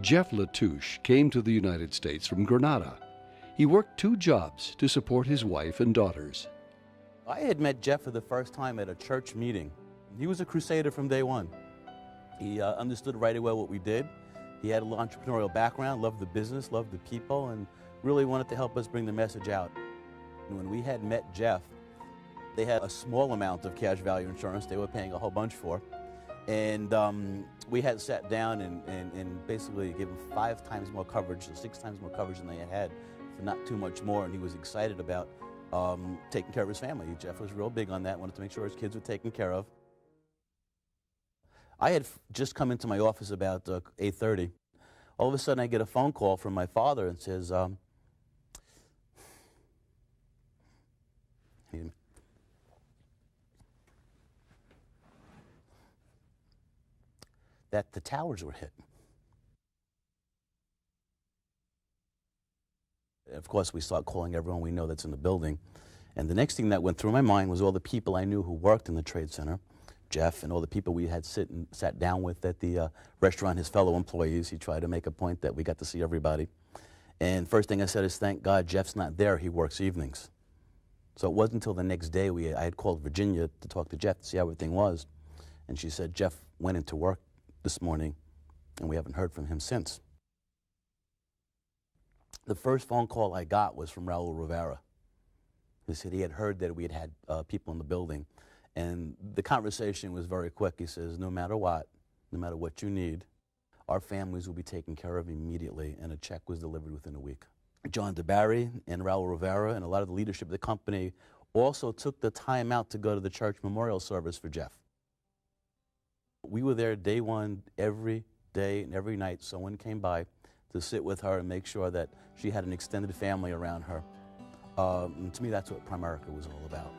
Jeff Latouche came to the United States from Grenada. He worked 2 jobs to support his wife and daughters. I had met Jeff for the first time at a church meeting. He was a crusader from day one. He understood right away what we did. He had a little entrepreneurial background, loved the business, loved the people, and really wanted to help us bring the message out. And when we had met Jeff, they had a small amount of cash value insurance they were paying a whole bunch for. And we had sat down and basically given 5 times more coverage, or 6 times more coverage than they had had, for not too much more, and he was excited about taking care of his family. Jeff was real big on that, wanted to make sure his kids were taken care of. I had just come into my office about 8:30. All of a sudden I get a phone call from my father and says, that the towers were hit. Of course, we start calling everyone we know that's in the building. And the next thing that went through my mind was all the people I knew who worked in the Trade Center, Jeff, and all the people we had sat down with at the restaurant, his fellow employees. He tried to make a point that we got to see everybody. And first thing I said is, thank God Jeff's not there. He works evenings. So it wasn't until the next day I had called Virginia to talk to Jeff to see how everything was. And she said, Jeff went into work this morning, and we haven't heard from him since. The first phone call I got was from Raul Rivera. He said he had heard that we had had people in the building, and the conversation was very quick. He says, no matter what you need, our families will be taken care of immediately, and a check was delivered within a week. John DeBarry and Raul Rivera and a lot of the leadership of the company also took the time out to go to the church memorial service for Jeff. We were there day one, every day and every night. Someone came by to sit with her and make sure that she had an extended family around her. And to me, that's what Primerica was all about.